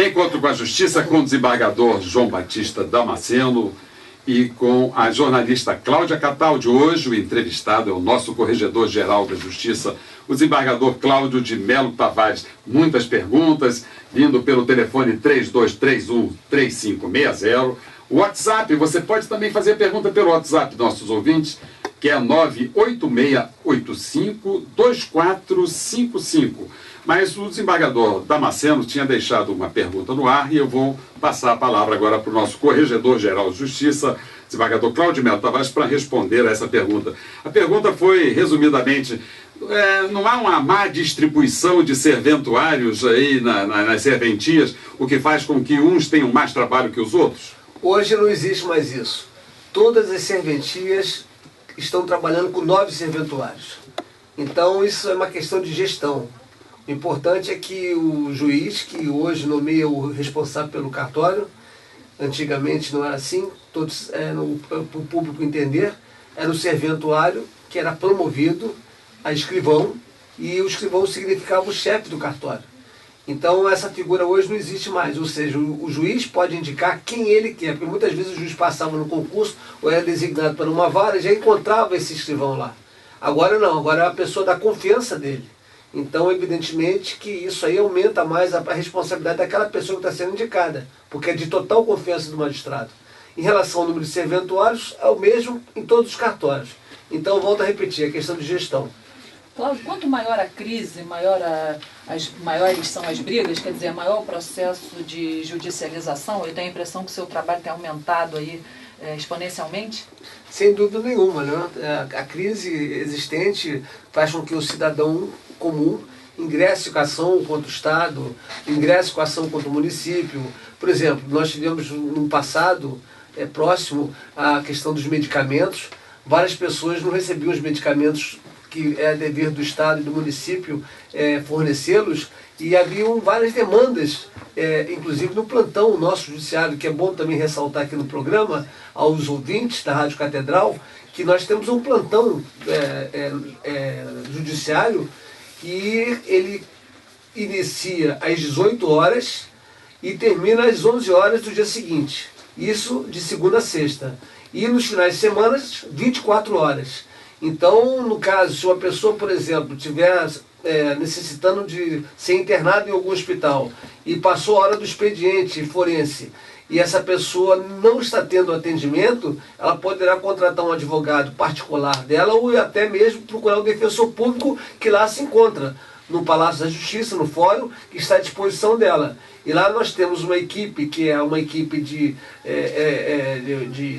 Encontro com a Justiça com o desembargador João Batista Damasceno e com a jornalista Cláudia Cataldi. Hoje o entrevistado é o nosso corregedor-geral da Justiça, o desembargador Cláudio de Melo Tavares. Muitas perguntas, vindo pelo telefone 3231-3560. O WhatsApp, você pode também fazer pergunta pelo WhatsApp dos nossos ouvintes, que é 98685-2455. Mas o desembargador Damasceno tinha deixado uma pergunta no ar e eu vou passar a palavra agora para o nosso corregedor-geral de Justiça, desembargador Cláudio Melo Tavares, para responder a essa pergunta. A pergunta foi, resumidamente, não há uma má distribuição de serventuários aí nas serventias, o que faz com que uns tenham mais trabalho que os outros? Hoje não existe mais isso. Todas as serventias estão trabalhando com 9 serventuários. Então isso é uma questão de gestão. O importante é que o juiz, que hoje nomeia o responsável pelo cartório, antigamente não era assim, todos para o público entender, era o serventuário que era promovido a escrivão, e o escrivão significava o chefe do cartório. Então essa figura hoje não existe mais, ou seja, o juiz pode indicar quem ele quer, porque muitas vezes o juiz passava no concurso ou era designado para uma vara e já encontrava esse escrivão lá. Agora não, agora é a pessoa da confiança dele. Então, evidentemente que isso aí aumenta mais a responsabilidade daquela pessoa que está sendo indicada, porque é de total confiança do magistrado. Em relação ao número de serventuários, é o mesmo em todos os cartórios. Então, volto a repetir, a questão de gestão. Cláudio, quanto maior a crise, maiores são as brigas, quer dizer, maior o processo de judicialização, eu tenho a impressão que o seu trabalho tem aumentado aí exponencialmente? Sem dúvida nenhuma, né? A crise existente faz com que o cidadão comum ingresse com ação contra o Estado, ingresse com ação contra o município. Por exemplo, nós tivemos no passado próximo a questão dos medicamentos. Várias pessoas não recebiam os medicamentos que é dever do Estado e do município fornecê-los, e haviam várias demandas, inclusive no plantão nosso judiciário, que é bom também ressaltar aqui no programa, aos ouvintes da Rádio Catedral, que nós temos um plantão judiciário que ele inicia às 18 horas e termina às 11 horas do dia seguinte. Isso de segunda a sexta. E nos finais de semana, 24 horas. Então, no caso, se uma pessoa, por exemplo, estiver necessitando de ser internada em algum hospital e passou a hora do expediente forense e essa pessoa não está tendo atendimento, ela poderá contratar um advogado particular dela ou até mesmo procurar um defensor público que lá se encontra, no Palácio da Justiça, no fórum, que está à disposição dela. E lá nós temos uma equipe, que é uma equipe de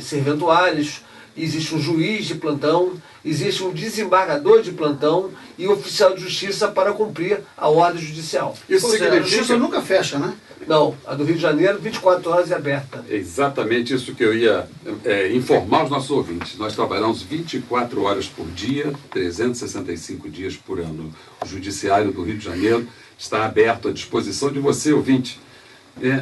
serventuários, existe um juiz de plantão, existe um desembargador de plantão e um oficial de justiça para cumprir a ordem judicial. Isso significa... A justiça nunca fecha, né? Não, a do Rio de Janeiro, 24 horas é aberta. Exatamente isso que eu ia informar os nossos ouvintes. Nós trabalhamos 24 horas por dia, 365 dias por ano. O Judiciário do Rio de Janeiro está aberto à disposição de você, ouvinte,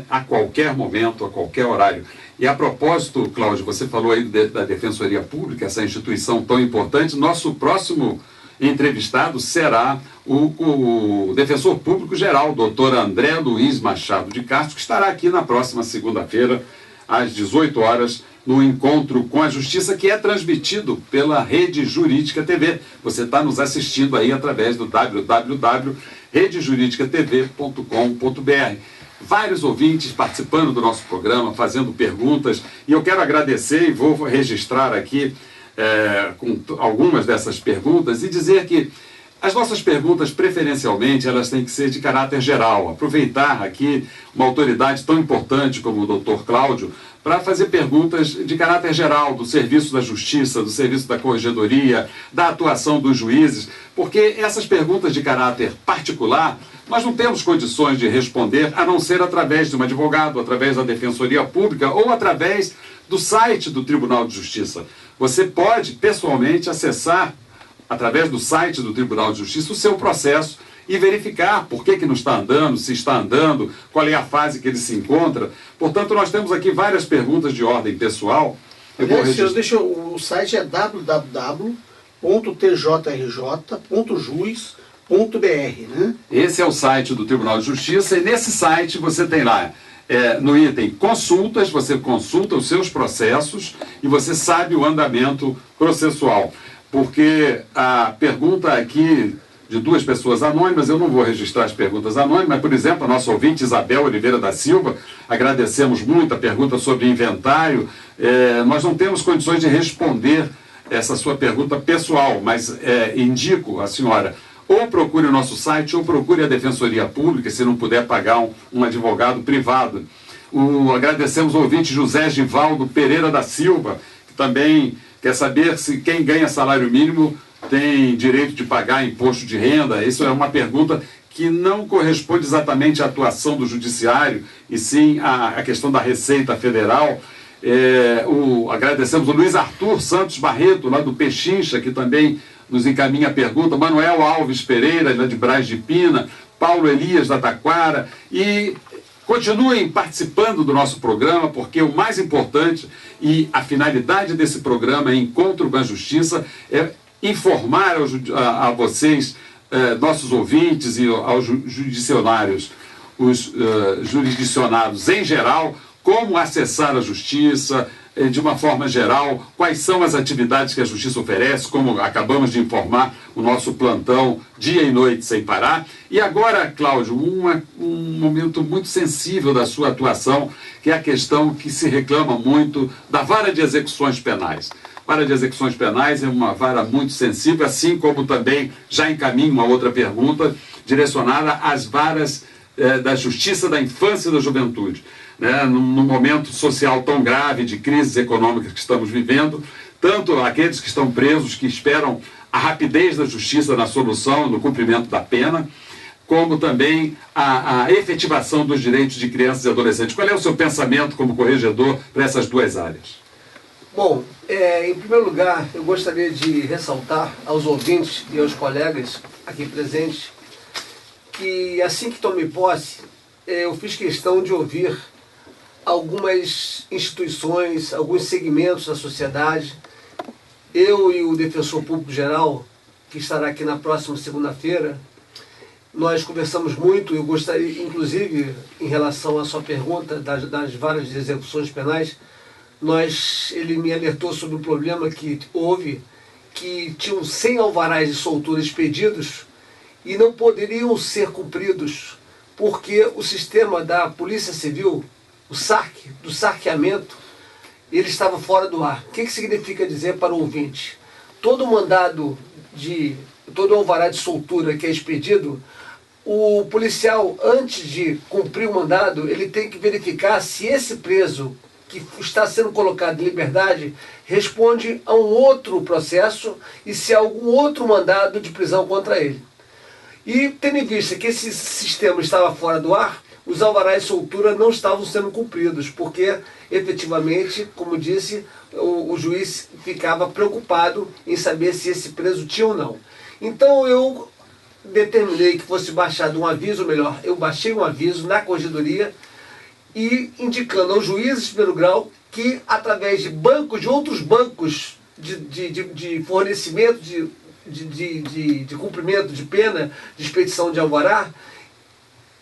a qualquer momento, a qualquer horário. E a propósito, Cláudio, você falou aí da Defensoria Pública, essa instituição tão importante. Nosso próximo entrevistado será o Defensor Público Geral, doutor André Luiz Machado de Castro, que estará aqui na próxima segunda-feira, às 18 horas, no Encontro com a Justiça, que é transmitido pela Rede Jurídica TV. Você está nos assistindo aí através do www.redejuridicatv.com.br. Vários ouvintes participando do nosso programa, fazendo perguntas, e eu quero agradecer e vou registrar aqui com algumas dessas perguntas e dizer que as nossas perguntas, preferencialmente, elas têm que ser de caráter geral. Aproveitar aqui uma autoridade tão importante como o doutor Cláudio para fazer perguntas de caráter geral do serviço da justiça, do serviço da corregedoria, da atuação dos juízes, porque essas perguntas de caráter particular nós não temos condições de responder a não ser através de um advogado, através da Defensoria Pública ou através do site do Tribunal de Justiça. Você pode, pessoalmente, acessar, através do site do Tribunal de Justiça, o seu processo e verificar por que não está andando, se está andando, qual é a fase que ele se encontra. Portanto, nós temos aqui várias perguntas de ordem pessoal. O site é www.tjrj.juiz.br né? Esse é o site do Tribunal de Justiça, e nesse site você tem lá, no item consultas, você consulta os seus processos e você sabe o andamento processual. Porque a pergunta aqui de duas pessoas anônimas, eu não vou registrar as perguntas anônimas, por exemplo, a nossa ouvinte Isabel Oliveira da Silva, agradecemos muito a pergunta sobre inventário, nós não temos condições de responder essa sua pergunta pessoal, mas indico à senhora, ou procure o nosso site, ou procure a Defensoria Pública, se não puder pagar um advogado privado. Agradecemos ao ouvinte José Givaldo Pereira da Silva, que também quer saber se quem ganha salário mínimo tem direito de pagar imposto de renda. Isso é uma pergunta que não corresponde exatamente à atuação do Judiciário, e sim à questão da Receita Federal. Agradecemos o Luiz Arthur Santos Barreto, lá do Pechincha, que também nos encaminha a pergunta, Manuel Alves Pereira, lá de Braz de Pina, Paulo Elias da Taquara, e continuem participando do nosso programa, porque o mais importante e a finalidade desse programa é Encontro com a Justiça, é informar a vocês, nossos ouvintes e aos judicionários, os jurisdicionados em geral, como acessar a justiça, de uma forma geral, quais são as atividades que a Justiça oferece, como acabamos de informar, o nosso plantão dia e noite sem parar. E agora, Cláudio, um momento muito sensível da sua atuação, que é a questão que se reclama muito da vara de execuções penais. A vara de execuções penais é uma vara muito sensível, assim como também já encaminho uma outra pergunta direcionada às varas da Justiça da Infância e da Juventude. Num momento social tão grave, de crises econômicas que estamos vivendo, tanto aqueles que estão presos, que esperam a rapidez da justiça na solução, no cumprimento da pena, como também a efetivação dos direitos de crianças e adolescentes. Qual é o seu pensamento como corregedor para essas duas áreas? Bom, em primeiro lugar, eu gostaria de ressaltar aos ouvintes e aos colegas aqui presentes que, assim que tomei posse, eu fiz questão de ouvir algumas instituições, alguns segmentos da sociedade. Eu e o Defensor Público Geral, que estará aqui na próxima segunda-feira, nós conversamos muito. Eu gostaria, inclusive, em relação à sua pergunta das varas de execuções penais, ele me alertou sobre o problema que houve, que tinham 100 alvarás de soltura expedidos e não poderiam ser cumpridos, porque o sistema da Polícia Civil, o SAC, do sarqueamento, ele estava fora do ar. O que significa dizer para o ouvinte? Todo alvará de soltura que é expedido, o policial, antes de cumprir o mandado, ele tem que verificar se esse preso que está sendo colocado em liberdade responde a um outro processo e se há algum outro mandado de prisão contra ele. E, tendo em vista que esse sistema estava fora do ar, os alvarás de soltura não estavam sendo cumpridos, porque, efetivamente, como disse, o juiz ficava preocupado em saber se esse preso tinha ou não. Então, eu determinei que fosse baixado um aviso, ou melhor, eu baixei um aviso na corregedoria e indicando aos juízes de primeiro grau que, através de outros bancos de fornecimento de cumprimento de pena, de expedição de alvará,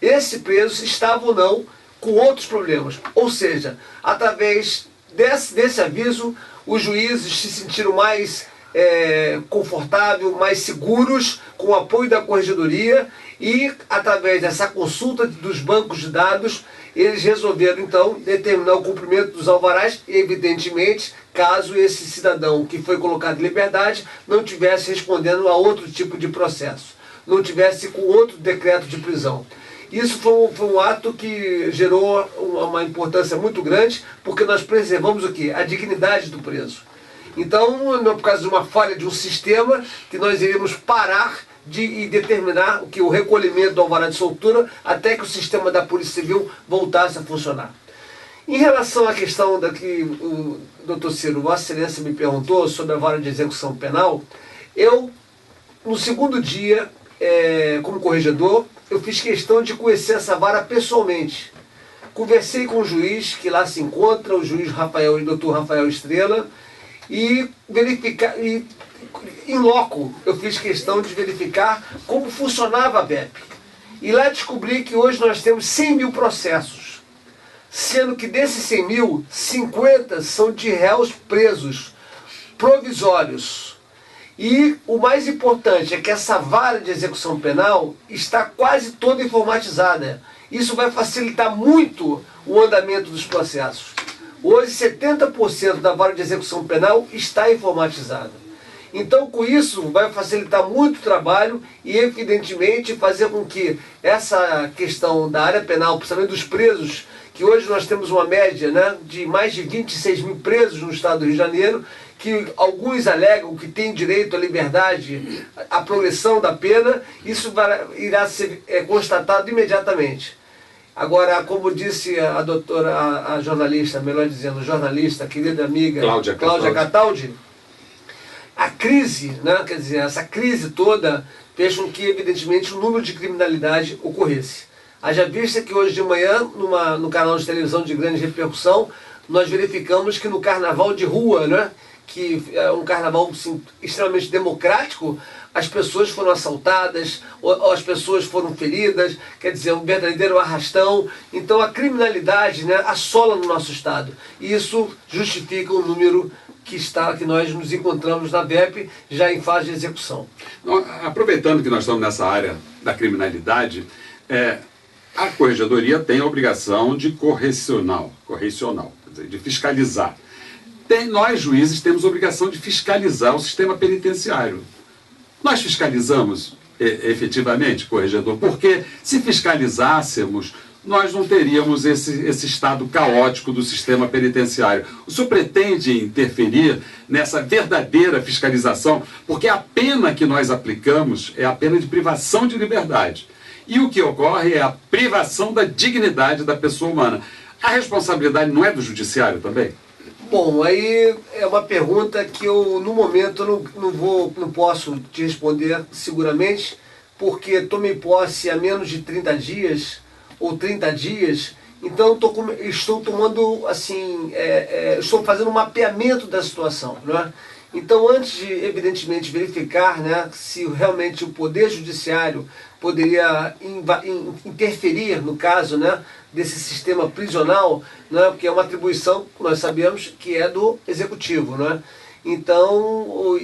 esse preso estava ou não com outros problemas. Ou seja, através desse aviso, os juízes se sentiram mais confortáveis, mais seguros, com o apoio da corregedoria, e através dessa consulta dos bancos de dados, eles resolveram então determinar o cumprimento dos alvarás, evidentemente, caso esse cidadão que foi colocado em liberdade não estivesse respondendo a outro tipo de processo, não estivesse com outro decreto de prisão. Isso foi um ato que gerou uma importância muito grande, porque nós preservamos o quê? A dignidade do preso. Então, não é por causa de uma falha de um sistema que nós iríamos parar e determinar o recolhimento do alvará de soltura até que o sistema da Polícia Civil voltasse a funcionar. Em relação à questão da que o Dr. Ciro, Vossa Excelência, me perguntou sobre a vara de execução penal, eu, no segundo dia, como corregedor, eu fiz questão de conhecer essa vara pessoalmente. Conversei com o juiz que lá se encontra, o juiz Dr. Rafael Estrela, e em loco, eu fiz questão de verificar como funcionava a VEP. E lá descobri que hoje nós temos 100 mil processos, sendo que desses 100 mil, 50 são de réus presos, provisórios. E o mais importante é que essa vara de execução penal está quase toda informatizada. Isso vai facilitar muito o andamento dos processos. Hoje, 70% da vara de execução penal está informatizada. Então, com isso, vai facilitar muito o trabalho e, evidentemente, fazer com que essa questão da área penal, principalmente dos presos, que hoje nós temos uma média, né, de mais de 26 mil presos no estado do Rio de Janeiro, que alguns alegam que têm direito à liberdade, à progressão da pena, isso irá ser constatado imediatamente. Agora, como disse a doutora, a jornalista, melhor dizendo, jornalista, querida amiga Cláudia Cataldi, a crise, né, quer dizer, essa crise toda fez com que, evidentemente, o número de criminalidade ocorresse. Haja vista que hoje de manhã, no canal de televisão de grande repercussão, nós verificamos que no carnaval de rua, né, que é um carnaval assim, extremamente democrático, as pessoas foram assaltadas, ou as pessoas foram feridas, quer dizer, um verdadeiro arrastão. Então a criminalidade, né, assola no nosso estado. E isso justifica o número que nós nos encontramos na VEP já em fase de execução. Aproveitando que nós estamos nessa área da criminalidade, a Corregedoria tem a obrigação de correcional, quer dizer, de fiscalizar. Nós, juízes, temos a obrigação de fiscalizar o sistema penitenciário. Nós fiscalizamos efetivamente, corregedor? Porque se fiscalizássemos, nós não teríamos esse estado caótico do sistema penitenciário. O senhor pretende interferir nessa verdadeira fiscalização? Porque a pena que nós aplicamos é a pena de privação de liberdade. E o que ocorre é a privação da dignidade da pessoa humana. A responsabilidade não é do judiciário também? Bom, aí é uma pergunta que eu, no momento, não posso te responder seguramente, porque tomei posse há menos de 30 dias, ou 30 dias, então estou tomando, assim, estou fazendo um mapeamento da situação, né? Então, antes de, evidentemente, verificar, né, se realmente o Poder Judiciário poderia interferir, no caso, né, desse sistema prisional, né, porque é uma atribuição, nós sabemos, que é do Executivo, né? Então,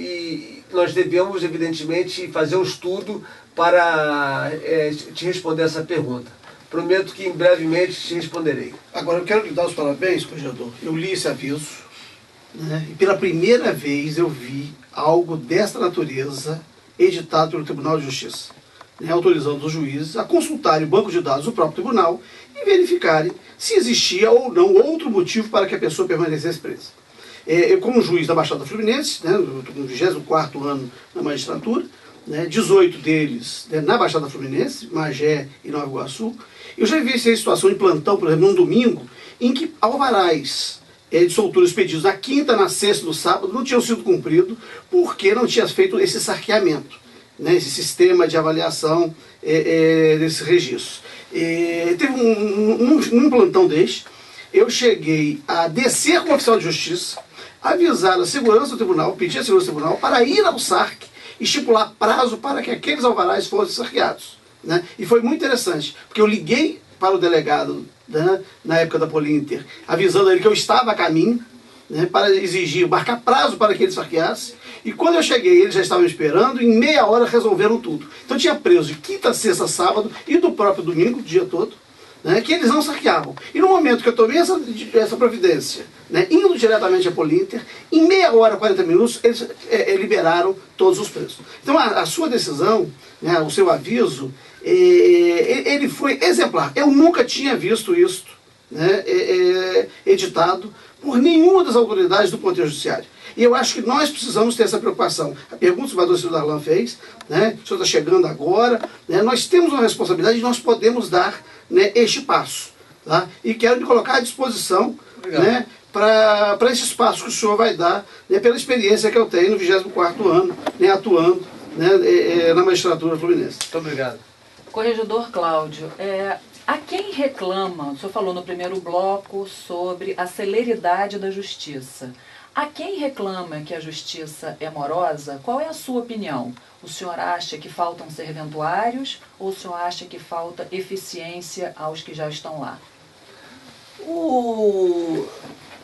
nós devemos, evidentemente, fazer um estudo para te responder essa pergunta. Prometo que, brevemente, te responderei. Agora, eu quero lhe dar os parabéns, corregedor. Eu li esse aviso, né, e pela primeira vez eu vi algo desta natureza editado pelo Tribunal de Justiça, né, autorizando os juízes a consultarem o banco de dados do próprio tribunal e verificarem se existia ou não outro motivo para que a pessoa permanecesse presa. Eu, como juiz da Baixada Fluminense, né, eu estou no 24º ano na magistratura, né, 18 deles, né, na Baixada Fluminense, Magé e Nova Iguaçu, eu já vi essa situação de plantão, por exemplo, num domingo, em que alvarás de soltura expedidos na quinta, na sexta e no sábado não tinham sido cumpridos porque não tinha feito esse sarqueamento, né, esse sistema de avaliação desses registros. Teve num plantão deste, eu cheguei a descer com o oficial de justiça, avisar a segurança do tribunal, pedir a segurança do tribunal para ir ao SARC e estipular prazo para que aqueles alvarás fossem sarqueados, né? E foi muito interessante, porque eu liguei para o delegado, né, na época da Polinter, avisando ele que eu estava a caminho, né, para exigir, marcar prazo para que ele sarqueasse. E quando eu cheguei, eles já estavam esperando, e em meia hora resolveram tudo. Então tinha preso de quinta, sexta, sábado e do próprio domingo, o dia todo, né, que eles não sarqueavam. E no momento que eu tomei essa providência, né, indo diretamente a Polinter, em meia hora, 40 minutos, eles liberaram todos os presos. Então a sua decisão, né, o seu aviso, ele foi exemplar. Eu nunca tinha visto isso, né, editado por nenhuma das autoridades do Poder Judiciário. E eu acho que nós precisamos ter essa preocupação. A pergunta que o senador Ciro Darlan fez, né, o senhor está chegando agora, né, nós temos uma responsabilidade e nós podemos dar, né, este passo. Tá? E quero me colocar à disposição, né, para esse espaço que o senhor vai dar, né, pela experiência que eu tenho no 24º ano, né, atuando, né, na magistratura fluminense. Muito obrigado. Corregedor Cláudio, a quem reclama, o senhor falou no primeiro bloco sobre a celeridade da justiça. A quem reclama que a justiça é morosa, qual é a sua opinião? O senhor acha que faltam serventuários ou o senhor acha que falta eficiência aos que já estão lá?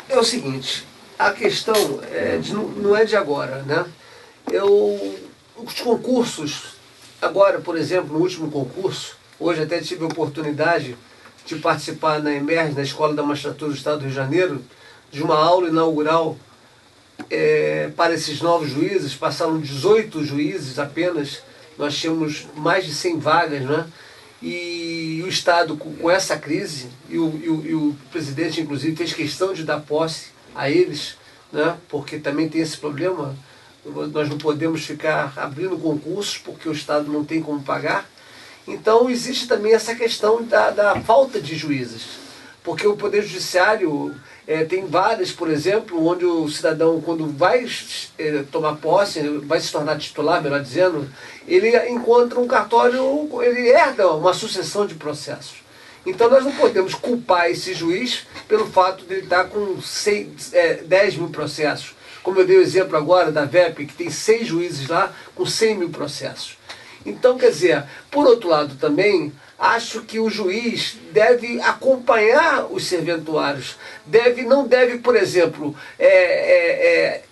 É o seguinte, a questão não é de agora, né? Os concursos, agora, por exemplo, no último concurso, hoje até tive a oportunidade de participar na EMERGE, na Escola da Magistratura do Estado do Rio de Janeiro, de uma aula inaugural para esses novos juízes. Passaram 18 juízes apenas, nós tínhamos mais de 100 vagas, né? E o Estado, com essa crise, e o presidente, inclusive, fez questão de dar posse a eles, né? Porque também tem esse problema, nós não podemos ficar abrindo concursos porque o Estado não tem como pagar. Então existe também essa questão da falta de juízes, porque o Poder Judiciário tem várias, por exemplo, onde o cidadão, quando vai tomar posse, vai se tornar titular, melhor dizendo, ele encontra um cartório, ele herda uma sucessão de processos. Então nós não podemos culpar esse juiz pelo fato de ele estar com 10 mil processos. Como eu dei o exemplo agora da VEP, que tem 6 juízes lá com 100 mil processos. Então, quer dizer, por outro lado também, acho que o juiz deve acompanhar os serventuários. Não deve, por exemplo,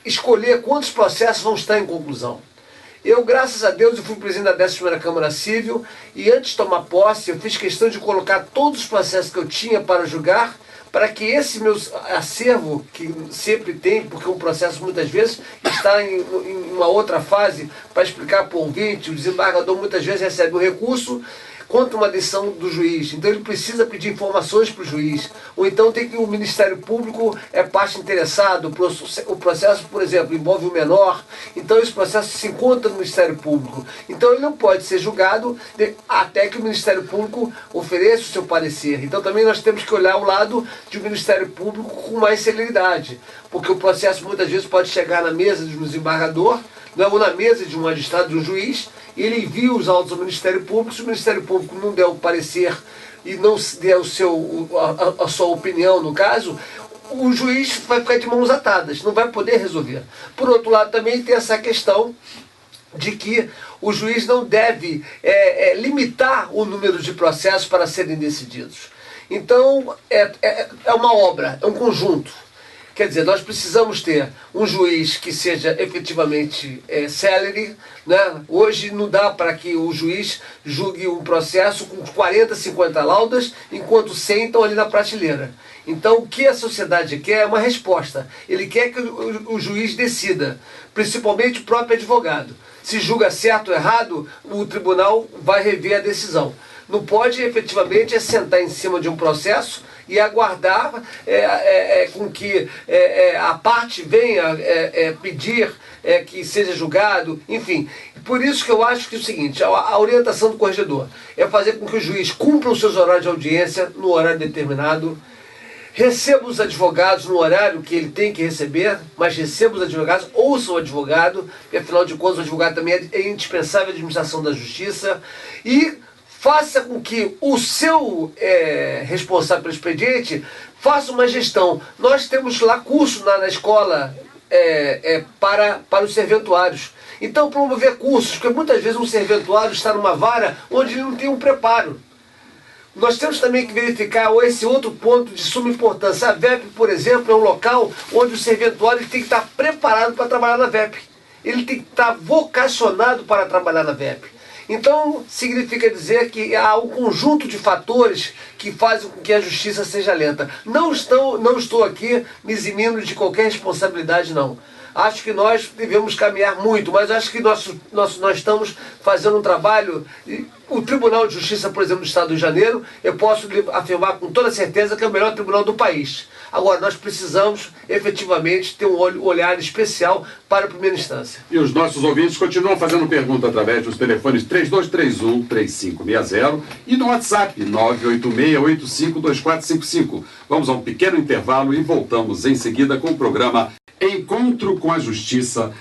escolher quantos processos vão estar em conclusão. Eu, graças a Deus, eu fui presidente da 11ª Câmara Civil e antes de tomar posse, eu fiz questão de colocar todos os processos que eu tinha para julgar, para que esse meu acervo, que sempre tem, porque um processo muitas vezes está em uma outra fase, para explicar para o ouvinte, o desembargador muitas vezes recebe um recurso contra uma decisão do juiz, então ele precisa pedir informações para o juiz, ou então tem que o Ministério Público é parte interessada, o processo, por exemplo, envolve o menor, então esse processo se encontra no Ministério Público, então ele não pode ser julgado até que o Ministério Público ofereça o seu parecer. Então também nós temos que olhar o lado do Ministério Público com mais celeridade, porque o processo muitas vezes pode chegar na mesa de um desembargador, ou na mesa de um magistrado, de um juiz, e ele envia os autos ao Ministério Público. Se o Ministério Público não der o parecer e não der a sua opinião no caso, o juiz vai ficar de mãos atadas, não vai poder resolver. Por outro lado, também tem essa questão de que o juiz não deve limitar o número de processos para serem decididos. Então, é uma obra, é um conjunto. Quer dizer, nós precisamos ter um juiz que seja efetivamente célere, né? Hoje não dá para que o juiz julgue um processo com 40, 50 laudas, enquanto 100 estão ali na prateleira. Então, o que a sociedade quer é uma resposta. Ele quer que o juiz decida, principalmente o próprio advogado. Se julga certo ou errado, o tribunal vai rever a decisão. Não pode efetivamente sentar em cima de um processo e aguardar com que a parte venha pedir que seja julgado, enfim. Por isso que eu acho que é o seguinte, a orientação do corregedor é fazer com que o juiz cumpra os seus horários de audiência no horário determinado, receba os advogados no horário que ele tem que receber, mas receba os advogados, ouça o advogado, porque afinal de contas o advogado também é indispensável à administração da justiça, e faça com que o seu responsável pelo expediente faça uma gestão. Nós temos lá curso na escola para os serventuários. Então, promover cursos, porque muitas vezes um serventuário está numa vara onde ele não tem um preparo. Nós temos também que verificar esse outro ponto de suma importância. A VEP, por exemplo, é um local onde o serventuário tem que estar preparado para trabalhar na VEP. Ele tem que estar vocacionado para trabalhar na VEP. Então, significa dizer que há um conjunto de fatores que fazem com que a justiça seja lenta. Não estou aqui me eximindo de qualquer responsabilidade, não. Acho que nós devemos caminhar muito, mas acho que nós estamos fazendo um trabalho. O Tribunal de Justiça, por exemplo, do Estado do Rio de Janeiro, eu posso afirmar com toda certeza que é o melhor tribunal do país. Agora, nós precisamos efetivamente ter um olhar especial para a primeira instância. E os nossos ouvintes continuam fazendo pergunta através dos telefones 3231-3560 e no WhatsApp 986-852455. Vamos a um pequeno intervalo e voltamos em seguida com o programa Encontro com a Justiça,